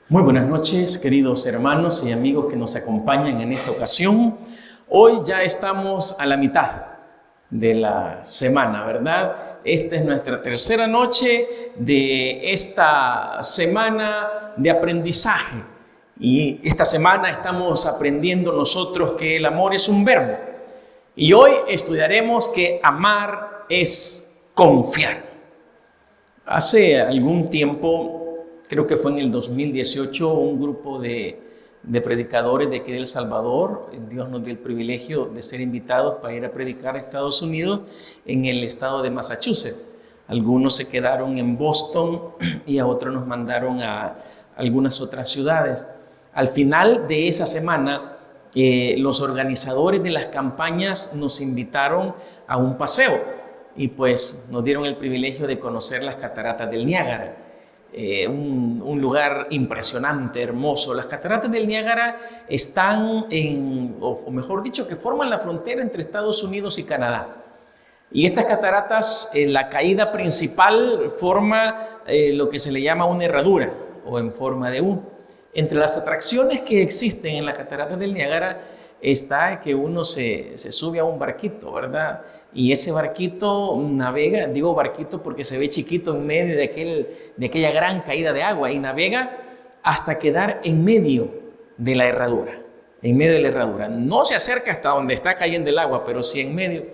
Muy buenas noches, queridos hermanos y amigos que nos acompañan en esta ocasión. Hoy ya estamos a la mitad de la semana, ¿verdad? Esta es nuestra tercera noche de esta semana de aprendizaje. Y esta semana estamos aprendiendo nosotros que el amor es un verbo. Y hoy estudiaremos que amar es confiar. Hace algún tiempo, creo que fue en el 2018, un grupo de predicadores de aquí de El Salvador, Dios nos dio el privilegio de ser invitados para ir a predicar a Estados Unidos en el estado de Massachusetts. Algunos se quedaron en Boston y a otros nos mandaron a algunas otras ciudades. Al final de esa semana, los organizadores de las campañas nos invitaron a un paseo y pues nos dieron el privilegio de conocer las cataratas del Niágara. Un lugar impresionante, hermoso. Las cataratas del Niágara están o mejor dicho, que forman la frontera entre Estados Unidos y Canadá. Y estas cataratas, la caída principal forma lo que se le llama una herradura o en forma de U. Entre las atracciones que existen en las cataratas del Niágara está que uno se sube a un barquito, ¿verdad? Y ese barquito navega, digo barquito porque se ve chiquito en medio de aquella gran caída de agua, y navega hasta quedar en medio de la herradura, en medio de la herradura. No se acerca hasta donde está cayendo el agua, pero sí en medio.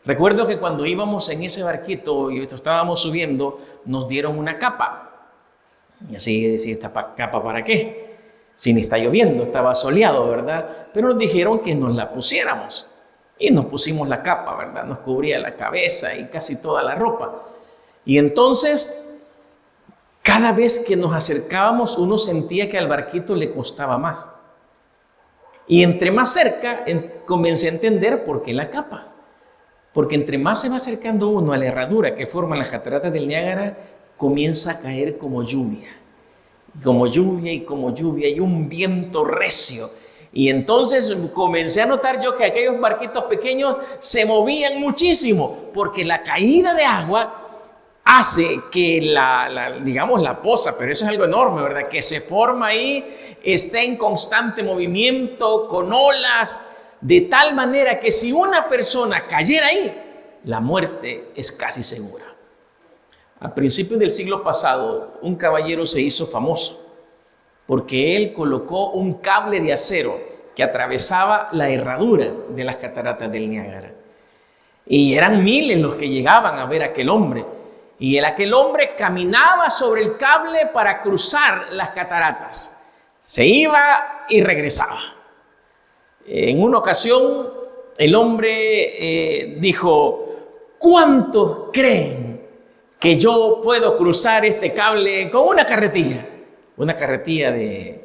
Recuerdo que cuando íbamos en ese barquito y estábamos subiendo, nos dieron una capa. Y así decir, ¿esta capa para qué? Si ni está lloviendo, estaba soleado, ¿verdad? Pero nos dijeron que nos la pusiéramos. Y nos pusimos la capa, ¿verdad? Nos cubría la cabeza y casi toda la ropa. Y entonces, cada vez que nos acercábamos, uno sentía que al barquito le costaba más. Y entre más cerca, comencé a entender por qué la capa. Porque entre más se va acercando uno a la herradura que forman las cataratas del Niágara, comienza a caer como lluvia. Como lluvia y un viento recio. Y entonces comencé a notar yo que aquellos barquitos pequeños se movían muchísimo, porque la caída de agua hace que digamos la poza, pero eso es algo enorme, ¿verdad? Que se forma ahí, esté en constante movimiento, con olas, de tal manera que si una persona cayera ahí, la muerte es casi segura. A principios del siglo pasado, un caballero se hizo famoso porque él colocó un cable de acero que atravesaba la herradura de las cataratas del Niágara. Y eran miles los que llegaban a ver a aquel hombre. Y aquel hombre caminaba sobre el cable para cruzar las cataratas. Se iba y regresaba. En una ocasión, el hombre dijo: ¿cuántos creen que yo puedo cruzar este cable con una carretilla? Una carretilla de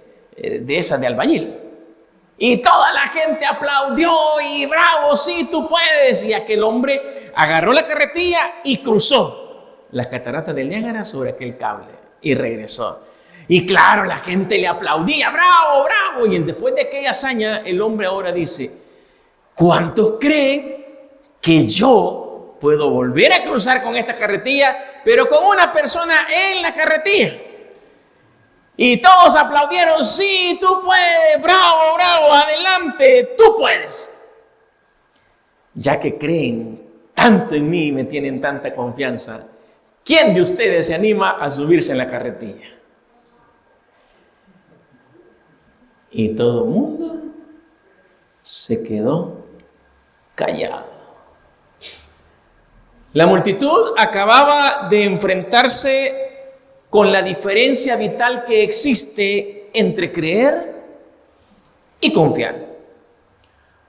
esas de albañil. Y toda la gente aplaudió y bravo, sí, tú puedes. Y aquel hombre agarró la carretilla y cruzó las cataratas del Niágara sobre aquel cable y regresó. Y claro, la gente le aplaudía, bravo, bravo. Y después de aquella hazaña, el hombre ahora dice: ¿cuántos creen que yo puedo volver a cruzar con esta carretilla, pero con una persona en la carretilla? Y todos aplaudieron: sí, tú puedes, bravo, bravo, adelante, tú puedes. Ya que creen tanto en mí y me tienen tanta confianza, ¿quién de ustedes se anima a subirse en la carretilla? Y todo el mundo se quedó callado. La multitud acababa de enfrentarse con la diferencia vital que existe entre creer y confiar.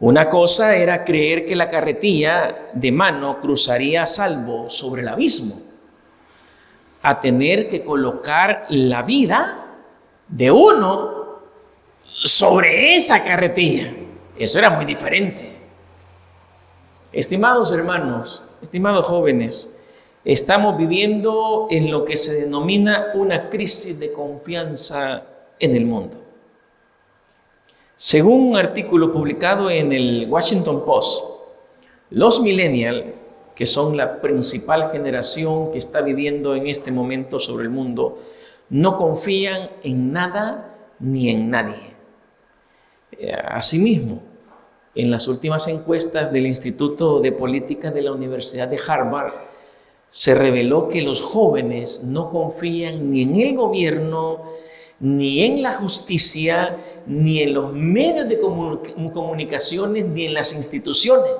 Una cosa era creer que la carretilla de mano cruzaría a salvo sobre el abismo, a tener que colocar la vida de uno sobre esa carretilla. Eso era muy diferente. Estimados hermanos, estimados jóvenes, estamos viviendo en lo que se denomina una crisis de confianza en el mundo. Según un artículo publicado en el Washington Post, los millennials, que son la principal generación que está viviendo en este momento sobre el mundo, no confían en nada ni en nadie. Asimismo, en las últimas encuestas del Instituto de Política de la Universidad de Harvard, se reveló que los jóvenes no confían ni en el gobierno, ni en la justicia, ni en los medios de comunicaciones, ni en las instituciones.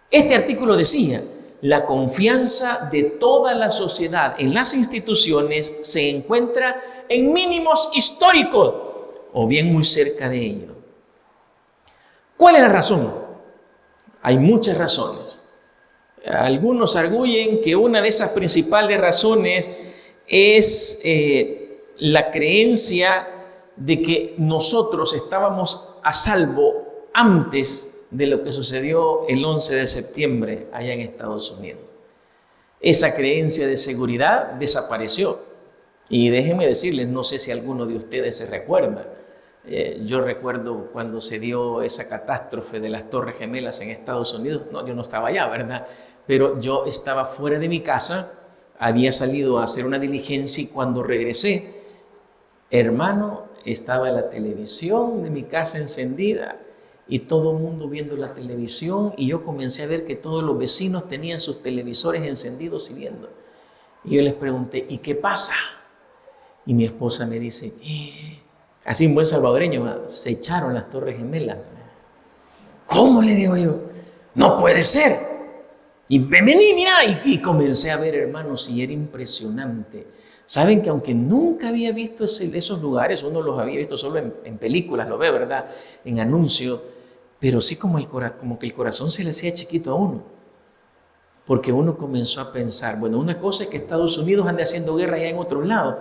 Este artículo decía: la confianza de toda la sociedad en las instituciones se encuentra en mínimos históricos o bien muy cerca de ello. ¿Cuál es la razón? Hay muchas razones. Algunos arguyen que una de esas principales razones es la creencia de que nosotros estábamos a salvo antes de lo que sucedió el 11 de septiembre allá en Estados Unidos. Esa creencia de seguridad desapareció. Y déjenme decirles, no sé si alguno de ustedes se recuerda. Yo recuerdo cuando se dio esa catástrofe de las Torres Gemelas en Estados Unidos. No, yo no estaba allá, ¿verdad? Pero yo estaba fuera de mi casa, había salido a hacer una diligencia y cuando regresé, hermano, estaba la televisión de mi casa encendida y todo el mundo viendo la televisión, y yo comencé a ver que todos los vecinos tenían sus televisores encendidos y viendo. Y yo les pregunté, ¿y qué pasa? Y mi esposa me dice, así un buen salvadoreño, se echaron las Torres Gemelas. ¿Cómo? Le digo yo, no puede ser. Y vení, mira, y comencé a ver, hermanos, y era impresionante. Saben que aunque nunca había visto esos lugares, uno los había visto solo en películas, lo ve, ¿verdad? En anuncios, pero sí como que el corazón se le hacía chiquito a uno. Porque uno comenzó a pensar, bueno, una cosa es que Estados Unidos ande haciendo guerra allá en otros lados,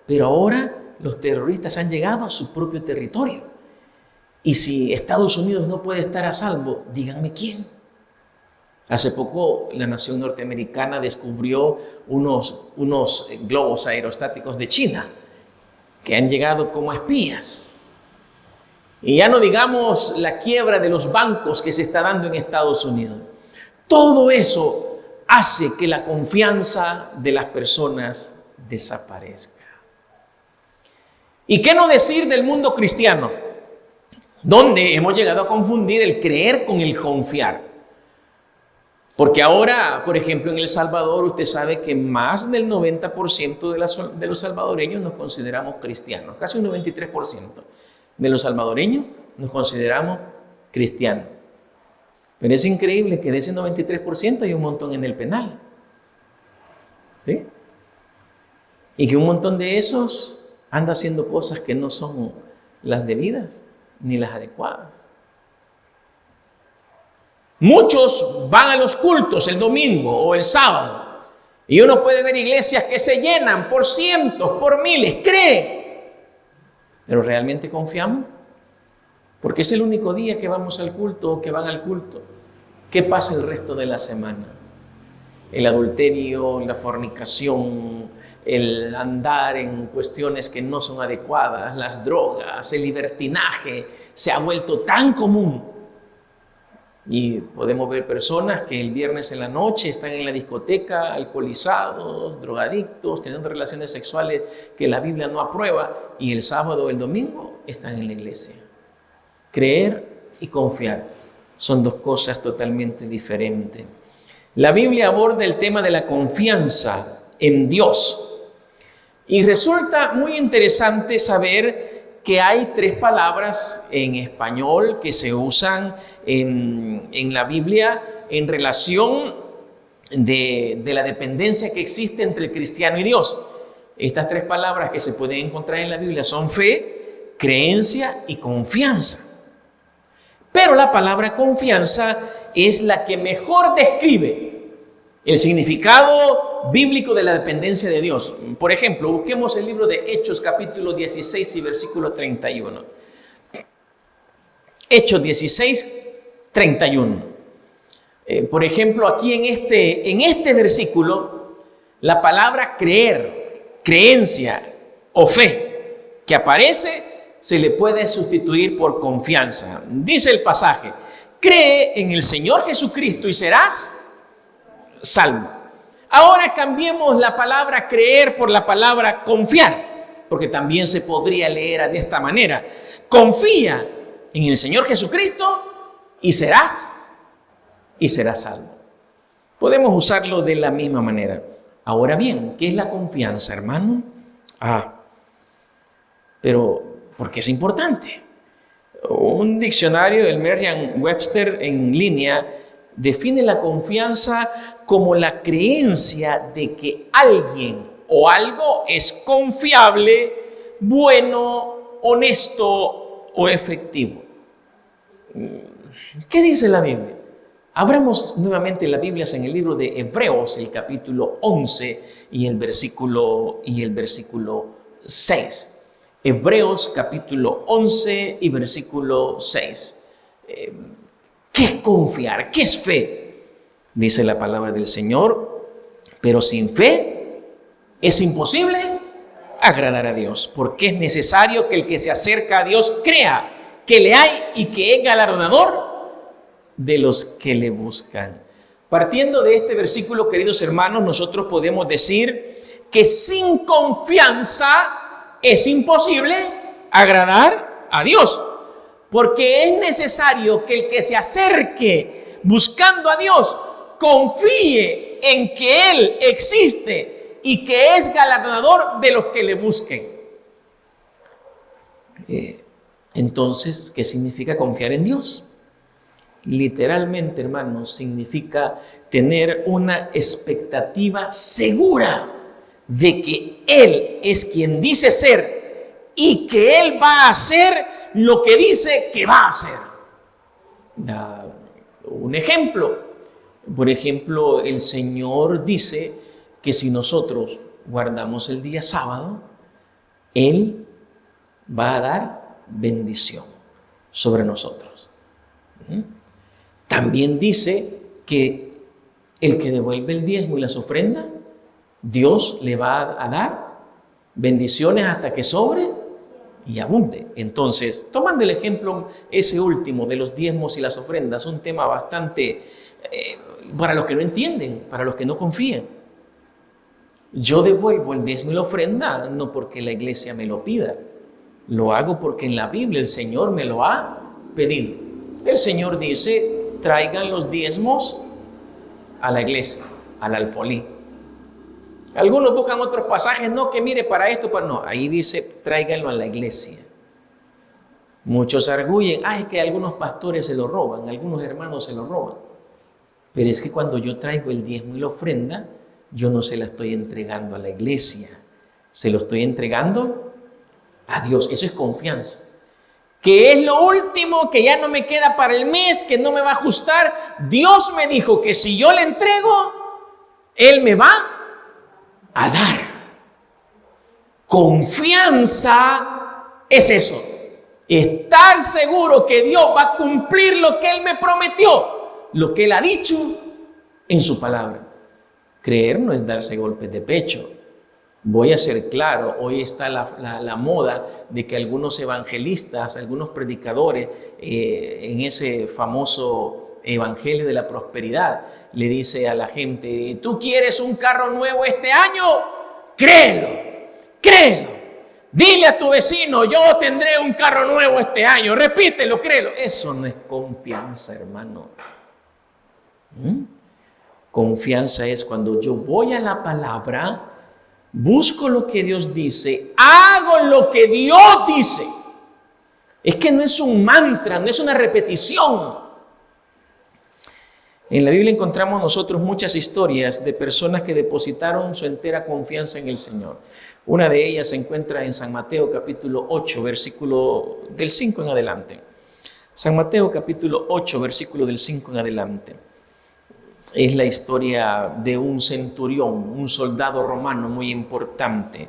pero ahora los terroristas han llegado a su propio territorio. Y si Estados Unidos no puede estar a salvo, díganme quién. Hace poco la nación norteamericana descubrió unos globos aerostáticos de China que han llegado como espías. Y ya no digamos la quiebra de los bancos que se está dando en Estados Unidos. Todo eso hace que la confianza de las personas desaparezca. ¿Y qué no decir del mundo cristiano? Donde hemos llegado a confundir el creer con el confiar. Porque ahora, por ejemplo, en El Salvador, usted sabe que más del 90% de los salvadoreños nos consideramos cristianos. Casi un 93% de los salvadoreños nos consideramos cristianos. Pero es increíble que de ese 93% hay un montón en el penal. ¿Sí? Y que un montón de esos anda haciendo cosas que no son las debidas ni las adecuadas. Muchos van a los cultos el domingo o el sábado y uno puede ver iglesias que se llenan por cientos, por miles, cree. ¿Pero realmente confiamos? Porque es el único día que vamos al culto o que van al culto. ¿Qué pasa el resto de la semana? El adulterio, la fornicación, el andar en cuestiones que no son adecuadas, las drogas, el libertinaje, se ha vuelto tan común. Y podemos ver personas que el viernes en la noche están en la discoteca, alcoholizados, drogadictos, teniendo relaciones sexuales que la Biblia no aprueba, y el sábado o el domingo están en la iglesia. Creer y confiar son dos cosas totalmente diferentes. La Biblia aborda el tema de la confianza en Dios. Y resulta muy interesante saber que hay tres palabras en español que se usan en la Biblia en relación de la dependencia que existe entre el cristiano y Dios. Estas tres palabras que se pueden encontrar en la Biblia son fe, creencia y confianza. Pero la palabra confianza es la que mejor describe el significado bíblico de la dependencia de Dios. Por ejemplo, busquemos el libro de Hechos, capítulo 16 y versículo 31. Hechos 16, 31. Por ejemplo, aquí en este versículo, la palabra creer, creencia o fe que aparece, se le puede sustituir por confianza. Dice el pasaje: cree en el Señor Jesucristo y serás salvo. Ahora cambiemos la palabra creer por la palabra confiar, porque también se podría leer de esta manera. Confía en el Señor Jesucristo y serás salvo. Podemos usarlo de la misma manera. Ahora bien, ¿qué es la confianza, hermano? Pero ¿por qué es importante? Un diccionario del Merriam-Webster en línea define la confianza como la creencia de que alguien o algo es confiable, bueno, honesto o efectivo. ¿Qué dice la Biblia? Abramos nuevamente las Biblias en el libro de Hebreos, el capítulo 11 y el versículo 6. Hebreos capítulo 11 y versículo 6. ¿Qué es confiar? ¿Qué es fe? Dice la palabra del Señor, pero sin fe es imposible agradar a Dios, porque es necesario que el que se acerca a Dios crea que le hay y que es galardonador de los que le buscan. Partiendo de este versículo, queridos hermanos, nosotros podemos decir que sin confianza es imposible agradar a Dios, porque es necesario que el que se acerque buscando a Dios confíe en que Él existe y que es galardonador de los que le busquen. Entonces, ¿qué significa confiar en Dios? Literalmente, hermanos, significa tener una expectativa segura de que Él es quien dice ser y que Él va a hacer lo que dice que va a hacer. Un ejemplo, por ejemplo, el Señor dice que si nosotros guardamos el día sábado, Él va a dar bendición sobre nosotros. También dice que el que devuelve el diezmo y las ofrendas, Dios le va a dar bendiciones hasta que sobre y abunde. Entonces, tomando el ejemplo ese último de los diezmos y las ofrendas, un tema bastante para los que no entienden, para los que no confían. Yo devuelvo el diezmo y la ofrenda no porque la iglesia me lo pida, lo hago porque en la Biblia el Señor me lo ha pedido. El Señor dice: traigan los diezmos a la iglesia, al alfolí. Algunos buscan otros pasajes, no, que mire para esto, para no. Ahí dice: tráiganlo a la iglesia. Muchos arguyen: es que algunos pastores se lo roban, algunos hermanos se lo roban. Pero es que cuando yo traigo el diezmo y la ofrenda, yo no se la estoy entregando a la iglesia, se lo estoy entregando a Dios. Eso es confianza. Que es lo último, que ya no me queda para el mes, que no me va a ajustar. Dios me dijo que si yo le entrego, Él me va a dar. Confianza es eso. Estar seguro que Dios va a cumplir lo que Él me prometió, lo que Él ha dicho en su palabra. Creer no es darse golpes de pecho. Voy a ser claro, hoy está la moda de que algunos evangelistas, algunos predicadores, en ese famoso evangelio de la prosperidad, le dice a la gente: ¿tú quieres un carro nuevo este año? Créelo, créelo. Dile a tu vecino: yo tendré un carro nuevo este año. Repítelo, créelo. Eso no es confianza, hermano. Confianza es cuando yo voy a la palabra, busco lo que Dios dice, hago lo que Dios dice. Es que no es un mantra, no es una repetición. En la Biblia encontramos nosotros muchas historias de personas que depositaron su entera confianza en el Señor. Una de ellas se encuentra en San Mateo capítulo 8, versículo del 5 en adelante. San Mateo capítulo 8, versículo del 5 en adelante. Es la historia de un centurión, un soldado romano muy importante.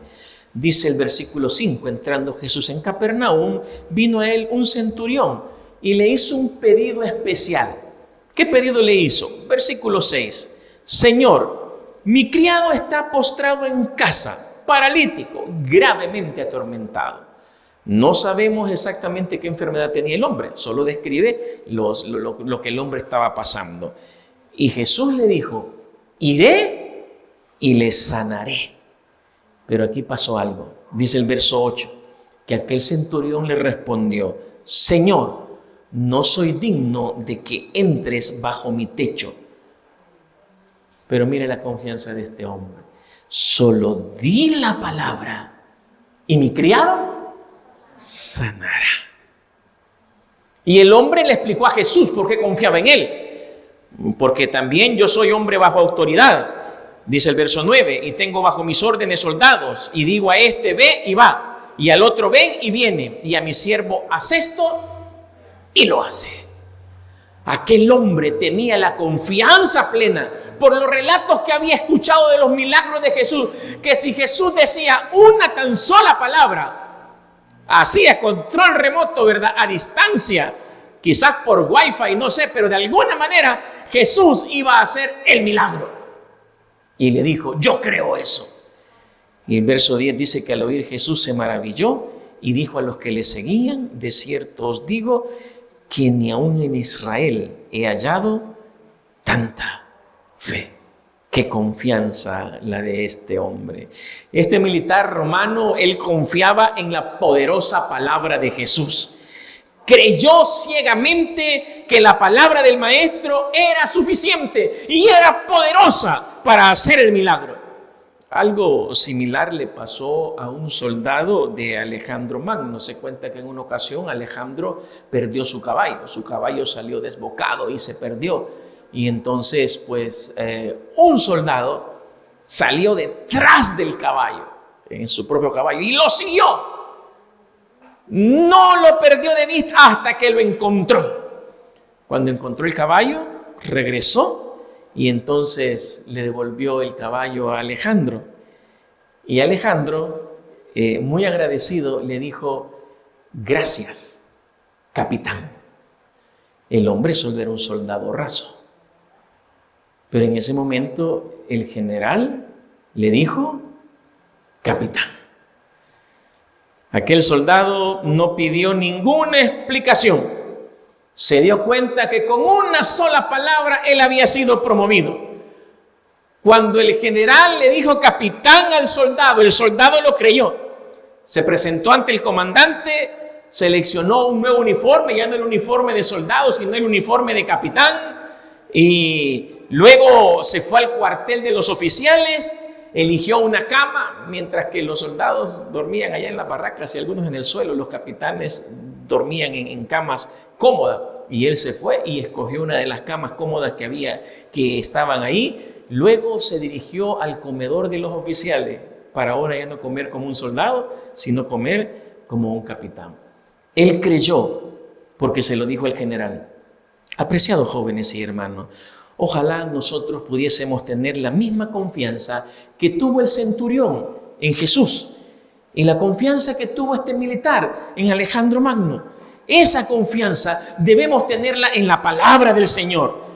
Dice el versículo 5: entrando Jesús en Capernaum, vino a él un centurión y le hizo un pedido especial. ¿Qué pedido le hizo? Versículo 6: Señor, mi criado está postrado en casa, paralítico, gravemente atormentado. No sabemos exactamente qué enfermedad tenía el hombre, solo describe lo que el hombre estaba pasando. Y Jesús le dijo: iré y le sanaré. Pero aquí pasó algo. Dice el verso 8, que aquel centurión le respondió: Señor, no soy digno de que entres bajo mi techo. Pero mire la confianza de este hombre. Solo di la palabra y mi criado sanará. Y el hombre le explicó a Jesús por qué confiaba en él. Porque también yo soy hombre bajo autoridad, dice el verso 9, y tengo bajo mis órdenes soldados, y digo a este ve y va, y al otro ven y viene, y a mi siervo haz esto y lo hace. Aquel hombre tenía la confianza plena por los relatos que había escuchado de los milagros de Jesús, que si Jesús decía una tan sola palabra, hacía control remoto, ¿verdad?, a distancia, quizás por wifi, no sé, pero de alguna manera Jesús iba a hacer el milagro. Y le dijo: yo creo eso. Y el verso 10 dice que al oír Jesús se maravilló y dijo a los que le seguían: de cierto os digo que ni aún en Israel he hallado tanta fe. Qué confianza la de este hombre. Este militar romano, él confiaba en la poderosa palabra de Jesús. Creyó ciegamente que la palabra del maestro era suficiente y era poderosa para hacer el milagro. Algo similar le pasó a un soldado de Alejandro Magno. Se cuenta que en una ocasión Alejandro perdió su caballo salió desbocado y se perdió. Y entonces pues un soldado salió detrás del caballo, en su propio caballo, y lo siguió. No lo perdió de vista hasta que lo encontró. Cuando encontró el caballo, regresó y entonces le devolvió el caballo a Alejandro. Y Alejandro, muy agradecido, le dijo: gracias, capitán. El hombre solo era un soldado raso. Pero en ese momento el general le dijo: capitán. Aquel soldado no pidió ninguna explicación. Se dio cuenta que con una sola palabra él había sido promovido. Cuando el general le dijo capitán al soldado, el soldado lo creyó. Se presentó ante el comandante, seleccionó un nuevo uniforme, ya no el uniforme de soldado, sino el uniforme de capitán. Y luego se fue al cuartel de los oficiales, eligió una cama, mientras que los soldados dormían allá en las barracas y algunos en el suelo. Los capitanes dormían en camas cómodas, y él se fue y escogió una de las camas cómodas que estaban ahí. Luego se dirigió al comedor de los oficiales para ahora ya no comer como un soldado, sino comer como un capitán. Él creyó porque se lo dijo el general. Apreciados jóvenes y hermanos, ojalá nosotros pudiésemos tener la misma confianza que tuvo el centurión en Jesús y la confianza que tuvo este militar en Alejandro Magno. Esa confianza debemos tenerla en la palabra del Señor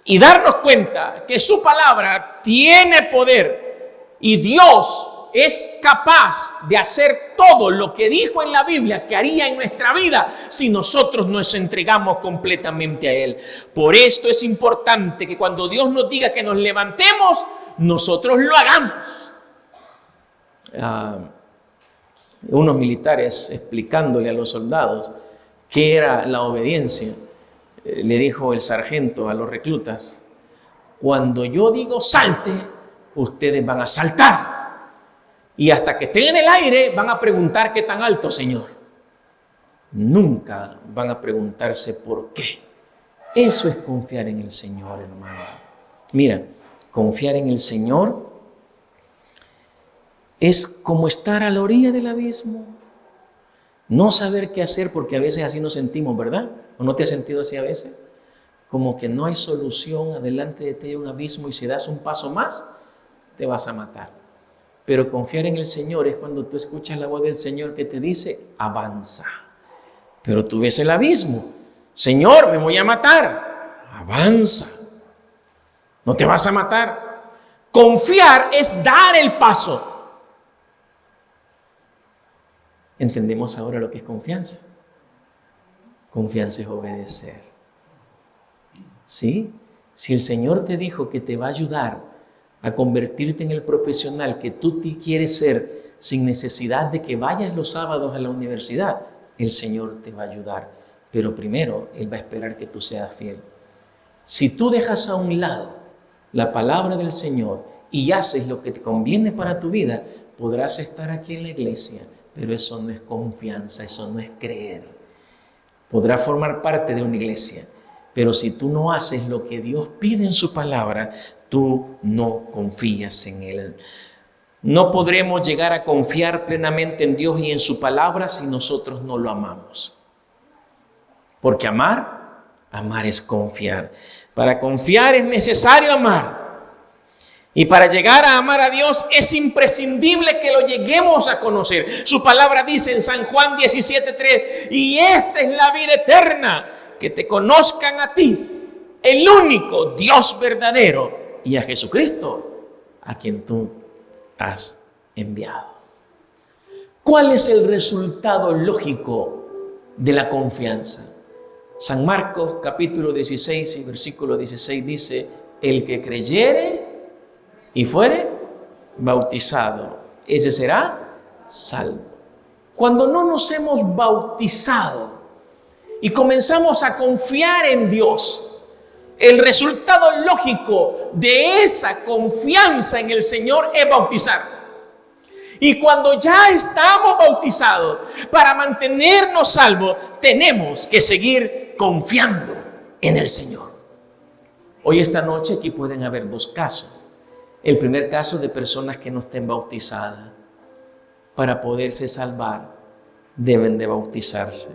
y darnos cuenta que su palabra tiene poder y Dios es capaz de hacer todo lo que dijo en la Biblia que haría en nuestra vida si nosotros nos entregamos completamente a Él. Por esto es importante que cuando Dios nos diga que nos levantemos, nosotros lo hagamos. Unos militares explicándole a los soldados qué era la obediencia, le dijo el sargento a los reclutas: cuando yo digo salte, ustedes van a saltar. Y hasta que estén en el aire van a preguntar qué tan alto, Señor. Nunca van a preguntarse por qué. Eso es confiar en el Señor, hermano. Mira, confiar en el Señor es como estar a la orilla del abismo. No saber qué hacer, porque a veces así nos sentimos, ¿verdad? ¿O no te has sentido así a veces? Como que no hay solución, adelante de ti hay un abismo y si das un paso más, te vas a matar. Pero confiar en el Señor es cuando tú escuchas la voz del Señor que te dice, avanza. Pero tú ves el abismo. Señor, me voy a matar. Avanza. No te vas a matar. Confiar es dar el paso. ¿Entendemos ahora lo que es confianza? Confianza es obedecer. ¿Sí? Si el Señor te dijo que te va a ayudar a convertirte en el profesional que tú quieres ser sin necesidad de que vayas los sábados a la universidad, el Señor te va a ayudar. Pero primero, Él va a esperar que tú seas fiel. Si tú dejas a un lado la palabra del Señor y haces lo que te conviene para tu vida, podrás estar aquí en la iglesia, pero eso no es confianza, eso no es creer. Podrás formar parte de una iglesia, pero si tú no haces lo que Dios pide en su palabra, tú no confías en Él. No podremos llegar a confiar plenamente en Dios y en su palabra si nosotros no lo amamos. Porque amar es confiar. Para confiar es necesario amar. Y para llegar a amar a Dios es imprescindible que lo lleguemos a conocer. Su palabra dice en San Juan 17:3, y esta es la vida eterna, que te conozcan a ti, el único Dios verdadero, y a Jesucristo, a quien tú has enviado. ¿Cuál es el resultado lógico de la confianza? San Marcos capítulo 16 y versículo 16 dice, el que creyere y fuere bautizado, ese será salvo. Cuando no nos hemos bautizado y comenzamos a confiar en Dios, el resultado lógico de esa confianza en el Señor es bautizar. Y cuando ya estamos bautizados, para mantenernos salvos, tenemos que seguir confiando en el Señor. Hoy, esta noche, aquí pueden haber dos casos. El primer caso de personas que no estén bautizadas. Para poderse salvar, deben de bautizarse.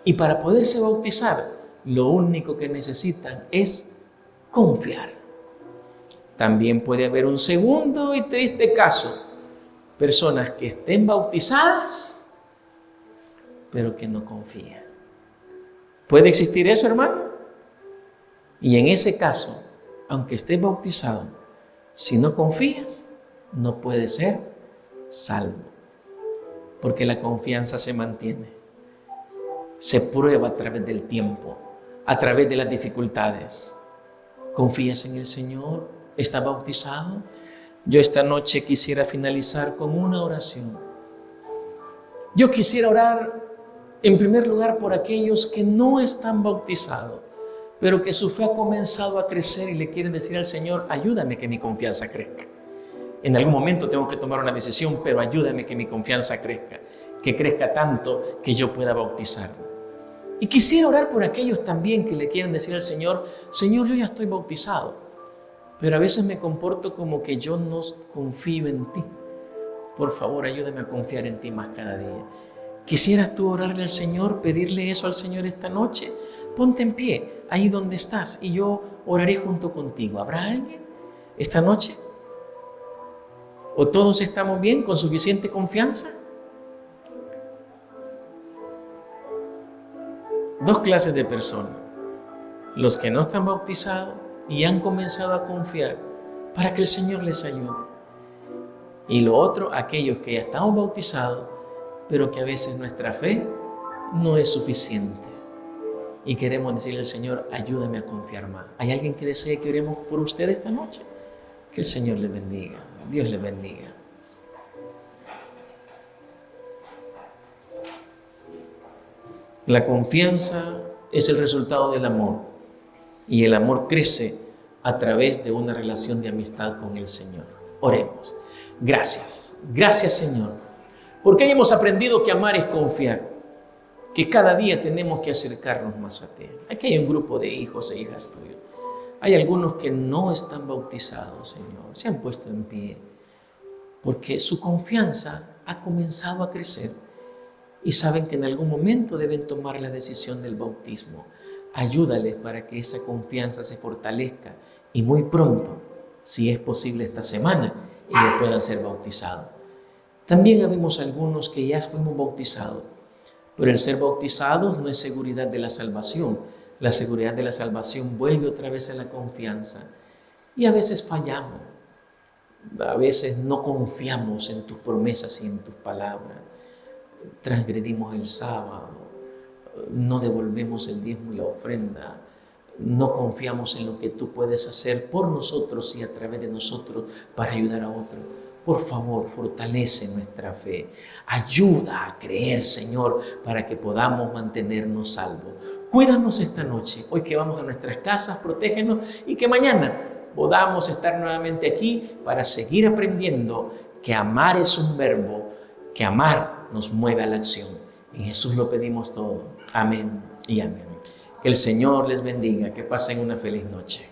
Y para poderse bautizar, lo único que necesitan es confiar. También puede haber un segundo y triste caso. Personas que estén bautizadas, pero que no confían. ¿Puede existir eso, hermano? Y en ese caso, aunque estés bautizado, si no confías, no puedes ser salvo. Porque la confianza se mantiene. Se prueba a través del tiempo, a través de las dificultades. ¿Confías en el Señor? ¿Estás bautizado? Yo esta noche quisiera finalizar con una oración. Yo quisiera orar en primer lugar por aquellos que no están bautizados, pero que su fe ha comenzado a crecer y le quieren decir al Señor, ayúdame que mi confianza crezca. En algún momento tengo que tomar una decisión, pero ayúdame que mi confianza crezca, que crezca tanto que yo pueda bautizarme. Y quisiera orar por aquellos también que le quieren decir al Señor, Señor, yo ya estoy bautizado, pero a veces me comporto como que yo no confío en ti. Por favor, ayúdame a confiar en ti más cada día. ¿Quisieras tú orarle al Señor, pedirle eso al Señor esta noche? Ponte en pie, ahí donde estás, y yo oraré junto contigo. ¿Habrá alguien esta noche? ¿O todos estamos bien, con suficiente confianza? Dos clases de personas. Los que no están bautizados y han comenzado a confiar para que el Señor les ayude. Y lo otro, aquellos que ya estamos bautizados, pero que a veces nuestra fe no es suficiente. Y queremos decirle al Señor, ayúdame a confiar más. ¿Hay alguien que desee que oremos por usted esta noche? Que el Señor le bendiga. Dios le bendiga. La confianza es el resultado del amor. Y el amor crece a través de una relación de amistad con el Señor. Oremos. Gracias. Gracias, Señor. Porque hemos aprendido que amar es confiar. Que cada día tenemos que acercarnos más a ti. Aquí hay un grupo de hijos e hijas tuyos. Hay algunos que no están bautizados, Señor. Se han puesto en pie. Porque su confianza ha comenzado a crecer. Y saben que en algún momento deben tomar la decisión del bautismo. Ayúdales para que esa confianza se fortalezca y muy pronto, si es posible esta semana, ellos puedan ser bautizados. También habemos algunos que ya fuimos bautizados, pero el ser bautizados no es seguridad de la salvación. La seguridad de la salvación vuelve otra vez a la confianza. Y a veces fallamos, a veces no confiamos en tus promesas y en tus palabras. Transgredimos el sábado, no devolvemos el diezmo y la ofrenda, no confiamos en lo que tú puedes hacer por nosotros y a través de nosotros para ayudar a otros. Por favor, fortalece nuestra fe. Ayuda a creer, Señor, para que podamos mantenernos salvos. Cuídanos esta noche, hoy que vamos a nuestras casas, protégenos y que mañana podamos estar nuevamente aquí para seguir aprendiendo que amar es un verbo, que amar nos mueve a la acción. En Jesús lo pedimos todo. Amén y amén. Que el Señor les bendiga, que pasen una feliz noche.